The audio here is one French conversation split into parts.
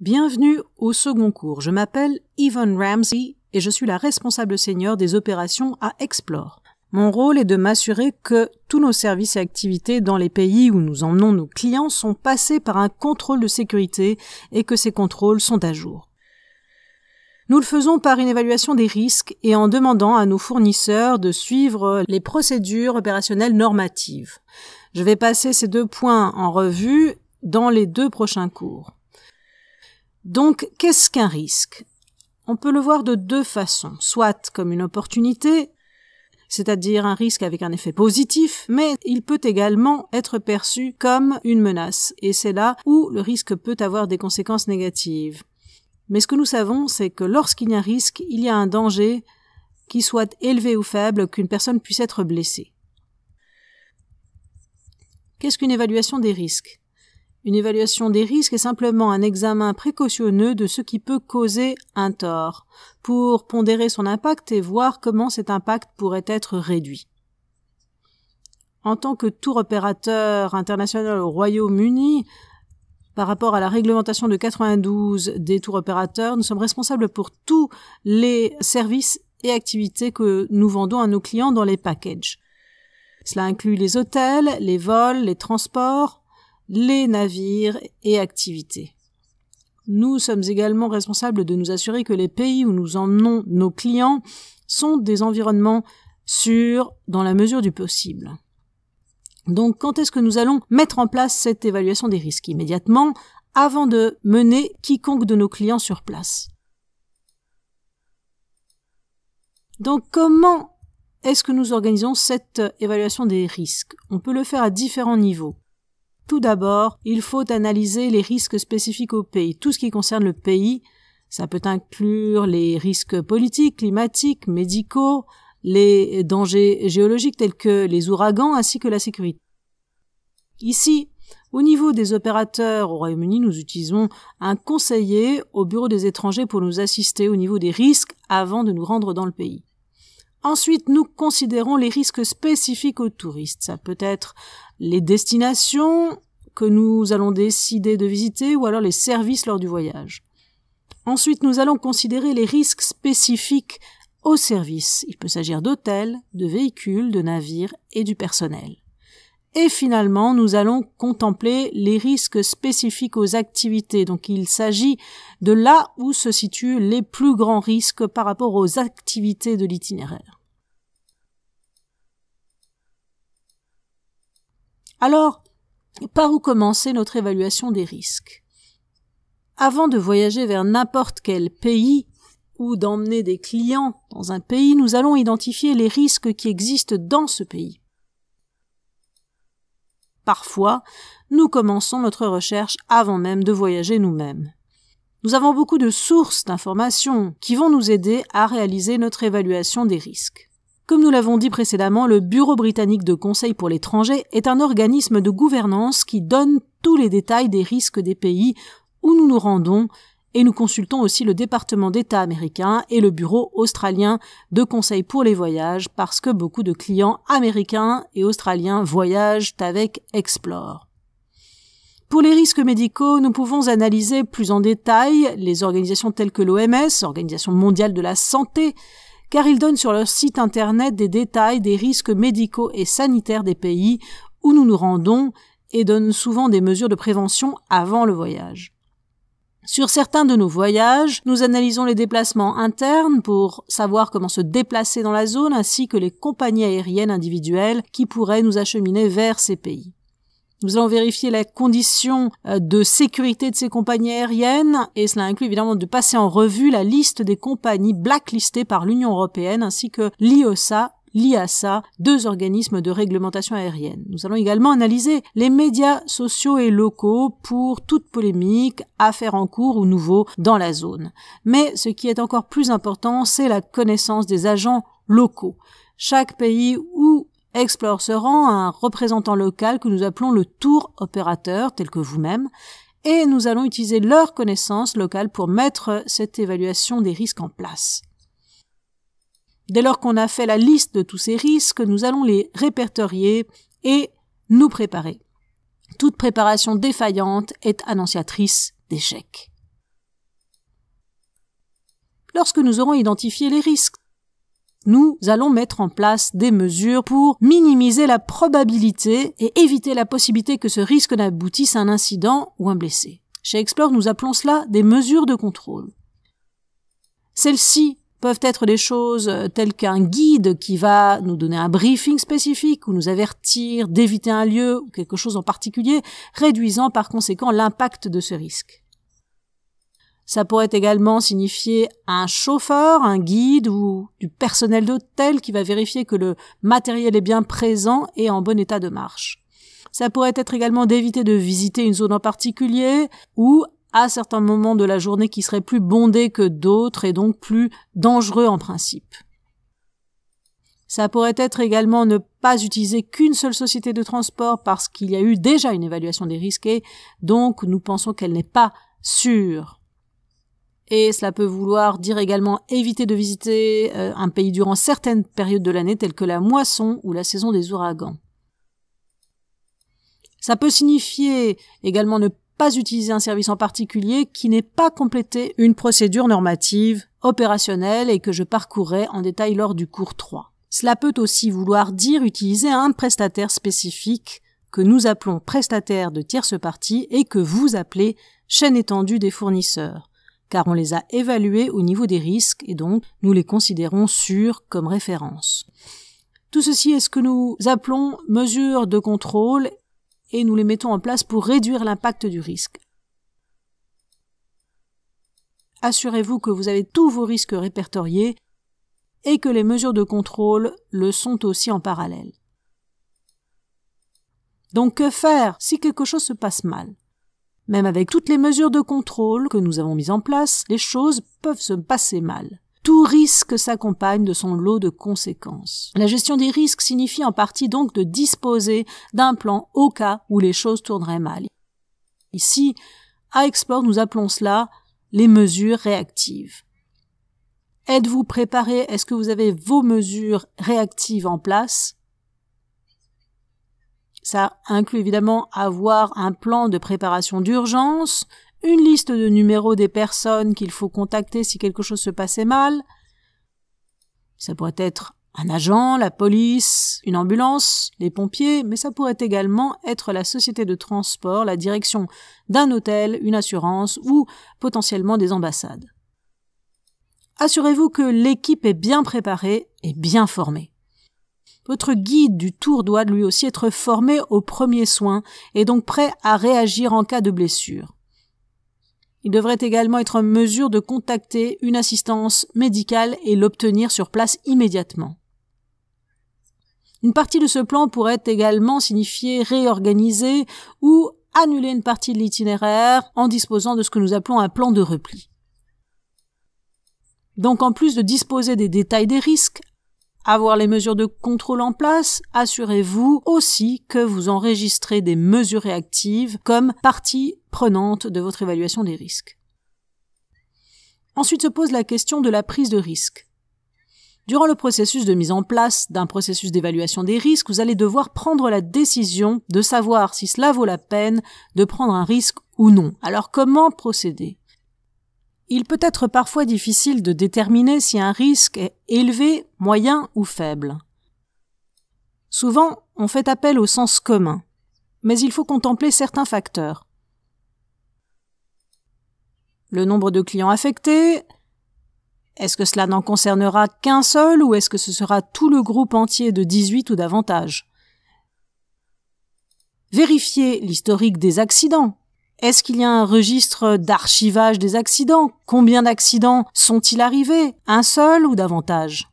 Bienvenue au second cours. Je m'appelle Yvonne Ramsey et je suis la responsable senior des opérations à Explore. Mon rôle est de m'assurer que tous nos services et activités dans les pays où nous emmenons nos clients sont passés par un contrôle de sécurité et que ces contrôles sont à jour. Nous le faisons par une évaluation des risques et en demandant à nos fournisseurs de suivre les procédures opérationnelles normatives. Je vais passer ces 2 points en revue dans les 2 prochains cours. Donc, qu'est-ce qu'un risque? On peut le voir de 2 façons, soit comme une opportunité, c'est-à-dire un risque avec un effet positif, mais il peut également être perçu comme une menace, et c'est là où le risque peut avoir des conséquences négatives. Mais ce que nous savons, c'est que lorsqu'il y a un risque, il y a un danger, qu'il soit élevé ou faible, qu'une personne puisse être blessée. Qu'est-ce qu'une évaluation des risques? Une évaluation des risques est simplement un examen précautionneux de ce qui peut causer un tort, pour pondérer son impact et voir comment cet impact pourrait être réduit. En tant que tour opérateur international au Royaume-Uni, par rapport à la réglementation de 92 des tours opérateurs, nous sommes responsables pour tous les services et activités que nous vendons à nos clients dans les packages. Cela inclut les hôtels, les vols, les transports, les navires et activités. Nous sommes également responsables de nous assurer que les pays où nous emmenons nos clients sont des environnements sûrs dans la mesure du possible. Donc, quand est-ce que nous allons mettre en place cette évaluation des risques? Immédiatement, avant de mener quiconque de nos clients sur place. Donc, comment est-ce que nous organisons cette évaluation des risques? On peut le faire à différents niveaux. Tout d'abord, il faut analyser les risques spécifiques au pays. Tout ce qui concerne le pays, ça peut inclure les risques politiques, climatiques, médicaux, les dangers géologiques tels que les ouragans ainsi que la sécurité. Ici, au niveau des opérateurs au Royaume-Uni, nous utilisons un conseiller au bureau des étrangers pour nous assister au niveau des risques avant de nous rendre dans le pays. Ensuite, nous considérons les risques spécifiques aux touristes. Ça peut être les destinations que nous allons décider de visiter ou alors les services lors du voyage. Ensuite, nous allons considérer les risques spécifiques aux services. Il peut s'agir d'hôtels, de véhicules, de navires et du personnel. Et finalement, nous allons contempler les risques spécifiques aux activités. Donc, il s'agit de là où se situent les plus grands risques par rapport aux activités de l'itinéraire. Alors, par où commencer notre évaluation des risques? Avant de voyager vers n'importe quel pays ou d'emmener des clients dans un pays, nous allons identifier les risques qui existent dans ce pays. Parfois, nous commençons notre recherche avant même de voyager nous-mêmes. Nous avons beaucoup de sources d'informations qui vont nous aider à réaliser notre évaluation des risques. Comme nous l'avons dit précédemment, le Bureau britannique de conseil pour l'étranger est un organisme de gouvernance qui donne tous les détails des risques des pays où nous nous rendons et nous consultons aussi le département d'État américain et le bureau australien de conseil pour les voyages parce que beaucoup de clients américains et australiens voyagent avec Explore. Pour les risques médicaux, nous pouvons analyser plus en détail les organisations telles que l'OMS, Organisation mondiale de la santé, car ils donnent sur leur site internet des détails des risques médicaux et sanitaires des pays où nous nous rendons et donnent souvent des mesures de prévention avant le voyage. Sur certains de nos voyages, nous analysons les déplacements internes pour savoir comment se déplacer dans la zone ainsi que les compagnies aériennes individuelles qui pourraient nous acheminer vers ces pays. Nous allons vérifier la condition de sécurité de ces compagnies aériennes et cela inclut évidemment de passer en revue la liste des compagnies blacklistées par l'Union européenne ainsi que l'IASA, 2 organismes de réglementation aérienne. Nous allons également analyser les médias sociaux et locaux pour toute polémique, affaire en cours ou nouveau dans la zone. Mais ce qui est encore plus important, c'est la connaissance des agents locaux. Chaque pays où Explore se rend à un représentant local que nous appelons le tour opérateur, tel que vous-même, et nous allons utiliser leurs connaissances locales pour mettre cette évaluation des risques en place. Dès lors qu'on a fait la liste de tous ces risques, nous allons les répertorier et nous préparer. Toute préparation défaillante est annonciatrice d'échec. Lorsque nous aurons identifié les risques, nous allons mettre en place des mesures pour minimiser la probabilité et éviter la possibilité que ce risque n'aboutisse à un incident ou un blessé. Chez Explore, nous appelons cela des mesures de contrôle. Celles-ci peuvent être des choses telles qu'un guide qui va nous donner un briefing spécifique ou nous avertir d'éviter un lieu ou quelque chose en particulier, réduisant par conséquent l'impact de ce risque. Ça pourrait également signifier un chauffeur, un guide ou du personnel d'hôtel qui va vérifier que le matériel est bien présent et en bon état de marche. Ça pourrait être également d'éviter de visiter une zone en particulier ou à certains moments de la journée qui seraient plus bondés que d'autres et donc plus dangereux en principe. Ça pourrait être également ne pas utiliser qu'une seule société de transport parce qu'il y a eu déjà une évaluation des risques et donc nous pensons qu'elle n'est pas sûre. Et cela peut vouloir dire également éviter de visiter un pays durant certaines périodes de l'année telles que la moisson ou la saison des ouragans. Ça peut signifier également ne pas utiliser un service en particulier qui n'ait pas complété une procédure normative opérationnelle et que je parcourrai en détail lors du cours 3. Cela peut aussi vouloir dire utiliser un prestataire spécifique que nous appelons prestataire de tierce partie et que vous appelez chaîne étendue des fournisseurs, car on les a évalués au niveau des risques et donc nous les considérons sûrs comme référence. Tout ceci est ce que nous appelons mesures de contrôle et nous les mettons en place pour réduire l'impact du risque. Assurez-vous que vous avez tous vos risques répertoriés et que les mesures de contrôle le sont aussi en parallèle. Donc que faire si quelque chose se passe mal? Même avec toutes les mesures de contrôle que nous avons mises en place, les choses peuvent se passer mal. Tout risque s'accompagne de son lot de conséquences. La gestion des risques signifie en partie donc de disposer d'un plan au cas où les choses tourneraient mal. Ici, à Explore, nous appelons cela les mesures réactives. Êtes-vous préparé? Est-ce que vous avez vos mesures réactives en place? Ça inclut évidemment avoir un plan de préparation d'urgence, une liste de numéros des personnes qu'il faut contacter si quelque chose se passait mal. Ça pourrait être un agent, la police, une ambulance, les pompiers, mais ça pourrait également être la société de transport, la direction d'un hôtel, une assurance ou potentiellement des ambassades. Assurez-vous que l'équipe est bien préparée et bien formée. Votre guide du tour doit lui aussi être formé aux premiers soins et donc prêt à réagir en cas de blessure. Il devrait également être en mesure de contacter une assistance médicale et l'obtenir sur place immédiatement. Une partie de ce plan pourrait également signifier réorganiser ou annuler une partie de l'itinéraire en disposant de ce que nous appelons un plan de repli. Donc en plus de disposer des détails des risques, avoir les mesures de contrôle en place, assurez-vous aussi que vous enregistrez des mesures réactives comme partie prenante de votre évaluation des risques. Ensuite se pose la question de la prise de risque. Durant le processus de mise en place d'un processus d'évaluation des risques, vous allez devoir prendre la décision de savoir si cela vaut la peine de prendre un risque ou non. Alors comment procéder ? Il peut être parfois difficile de déterminer si un risque est élevé, moyen ou faible. Souvent, on fait appel au sens commun, mais il faut contempler certains facteurs. Le nombre de clients affectés, est-ce que cela n'en concernera qu'un seul ou est-ce que ce sera tout le groupe entier de 18 ou davantage? Vérifier l'historique des accidents. Est-ce qu'il y a un registre d'archivage des accidents? Combien d'accidents sont-ils arrivés? Un seul ou davantage?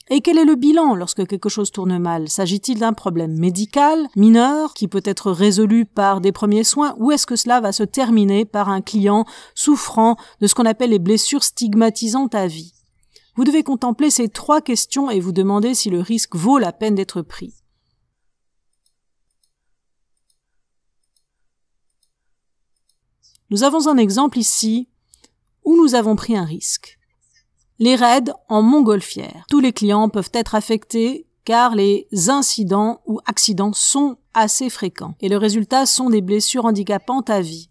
Et quel est le bilan lorsque quelque chose tourne mal? S'agit-il d'un problème médical, mineur, qui peut être résolu par des premiers soins, ou est-ce que cela va se terminer par un client souffrant de ce qu'on appelle les blessures stigmatisantes à vie? Vous devez contempler ces 3 questions et vous demander si le risque vaut la peine d'être pris. Nous avons un exemple ici où nous avons pris un risque. Les raids en montgolfière. Tous les clients peuvent être affectés car les incidents ou accidents sont assez fréquents et le résultat sont des blessures handicapantes à vie.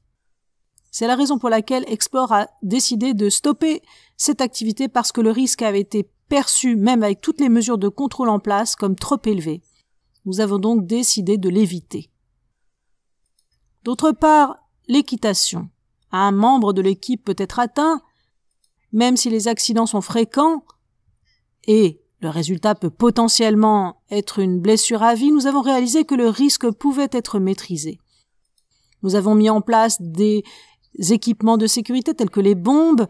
C'est la raison pour laquelle Explore a décidé de stopper cette activité parce que le risque avait été perçu, même avec toutes les mesures de contrôle en place, comme trop élevé. Nous avons donc décidé de l'éviter. D'autre part, l'équitation. Un membre de l'équipe peut être atteint, même si les accidents sont fréquents, et le résultat peut potentiellement être une blessure à vie, nous avons réalisé que le risque pouvait être maîtrisé. Nous avons mis en place des équipements de sécurité tels que les bombes.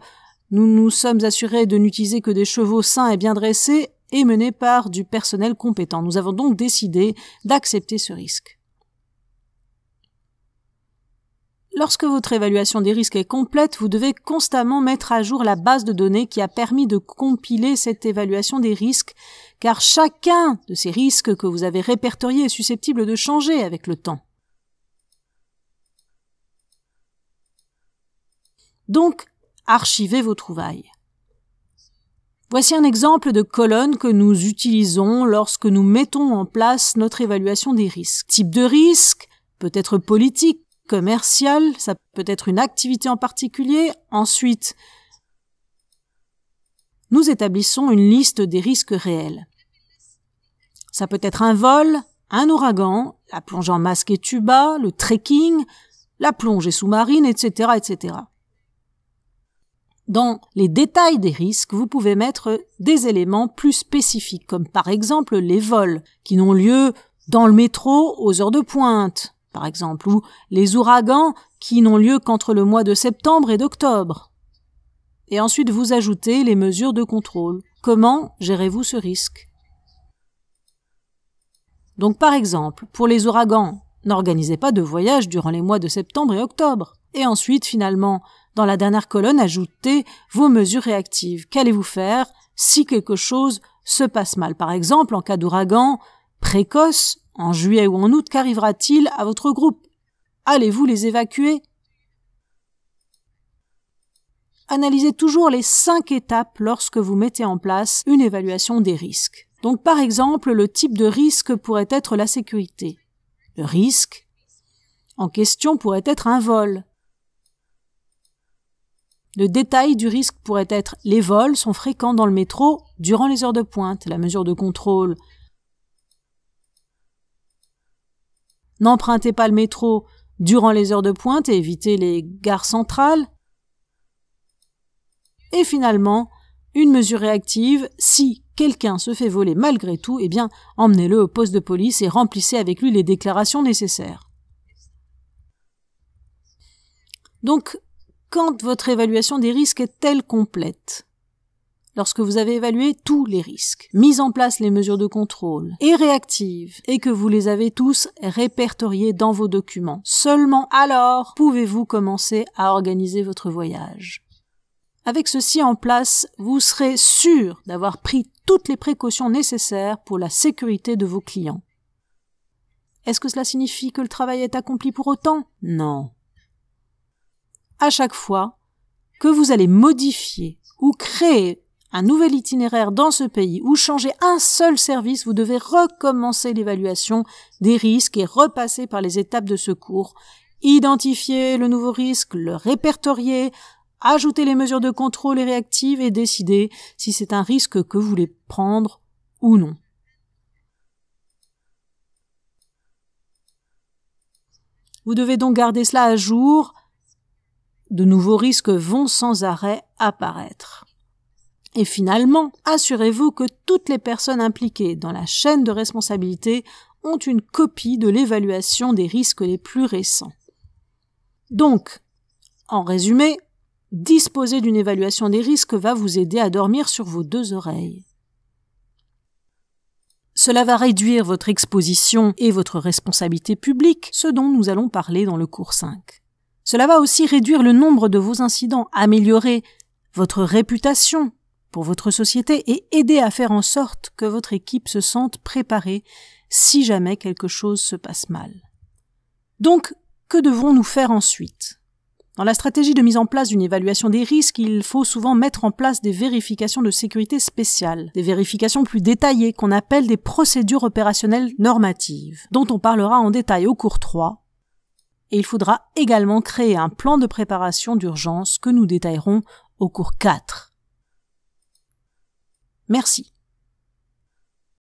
Nous nous sommes assurés de n'utiliser que des chevaux sains et bien dressés et menés par du personnel compétent. Nous avons donc décidé d'accepter ce risque. Lorsque votre évaluation des risques est complète, vous devez constamment mettre à jour la base de données qui a permis de compiler cette évaluation des risques, car chacun de ces risques que vous avez répertoriés est susceptible de changer avec le temps. Donc, archivez vos trouvailles. Voici un exemple de colonne que nous utilisons lorsque nous mettons en place notre évaluation des risques. Type de risque, peut être politique, commercial, ça peut être une activité en particulier. Ensuite, nous établissons une liste des risques réels. Ça peut être un vol, un ouragan, la plongée en masque et tuba, le trekking, la plongée sous-marine, etc., etc. Dans les détails des risques, vous pouvez mettre des éléments plus spécifiques, comme par exemple les vols, qui n'ont lieu dans le métro aux heures de pointe, par exemple, ou les ouragans qui n'ont lieu qu'entre le mois de septembre et d'octobre. Et ensuite, vous ajoutez les mesures de contrôle. Comment gérez-vous ce risque? Donc, par exemple, pour les ouragans, n'organisez pas de voyage durant les mois de septembre et octobre. Et ensuite, finalement, dans la dernière colonne, ajoutez vos mesures réactives. Qu'allez-vous faire si quelque chose se passe mal? Par exemple, en cas d'ouragan précoce, en juillet ou en août, qu'arrivera-t-il à votre groupe? Allez-vous les évacuer? Analysez toujours les 5 étapes lorsque vous mettez en place une évaluation des risques. Donc, par exemple, le type de risque pourrait être la sécurité. Le risque en question pourrait être un vol. Le détail du risque pourrait être les vols sont fréquents dans le métro durant les heures de pointe. La mesure de contrôle. N'empruntez pas le métro durant les heures de pointe et évitez les gares centrales. Et finalement, une mesure réactive, si quelqu'un se fait voler malgré tout, eh bien, emmenez-le au poste de police et remplissez avec lui les déclarations nécessaires. Donc, quand votre évaluation des risques est-elle complète? Lorsque vous avez évalué tous les risques, mis en place les mesures de contrôle et réactives, et que vous les avez tous répertoriés dans vos documents, seulement alors pouvez-vous commencer à organiser votre voyage. Avec ceci en place, vous serez sûr d'avoir pris toutes les précautions nécessaires pour la sécurité de vos clients. Est-ce que cela signifie que le travail est accompli pour autant? Non. À chaque fois que vous allez modifier ou créer un nouvel itinéraire dans ce pays ou changer un seul service, vous devez recommencer l'évaluation des risques et repasser par les étapes de secours, identifier le nouveau risque, le répertorier, ajouter les mesures de contrôle et réactives et décider si c'est un risque que vous voulez prendre ou non. Vous devez donc garder cela à jour. De nouveaux risques vont sans arrêt apparaître. Et finalement, assurez-vous que toutes les personnes impliquées dans la chaîne de responsabilité ont une copie de l'évaluation des risques les plus récents. Donc, en résumé, disposer d'une évaluation des risques va vous aider à dormir sur vos 2 oreilles. Cela va réduire votre exposition et votre responsabilité publique, ce dont nous allons parler dans le cours 5. Cela va aussi réduire le nombre de vos incidents, améliorer votre réputation pour votre société et aider à faire en sorte que votre équipe se sente préparée si jamais quelque chose se passe mal. Donc, que devons-nous faire ensuite? Dans la stratégie de mise en place d'une évaluation des risques, il faut souvent mettre en place des vérifications de sécurité spéciales, des vérifications plus détaillées qu'on appelle des procédures opérationnelles normatives, dont on parlera en détail au cours 3. et il faudra également créer un plan de préparation d'urgence que nous détaillerons au cours 4. Merci.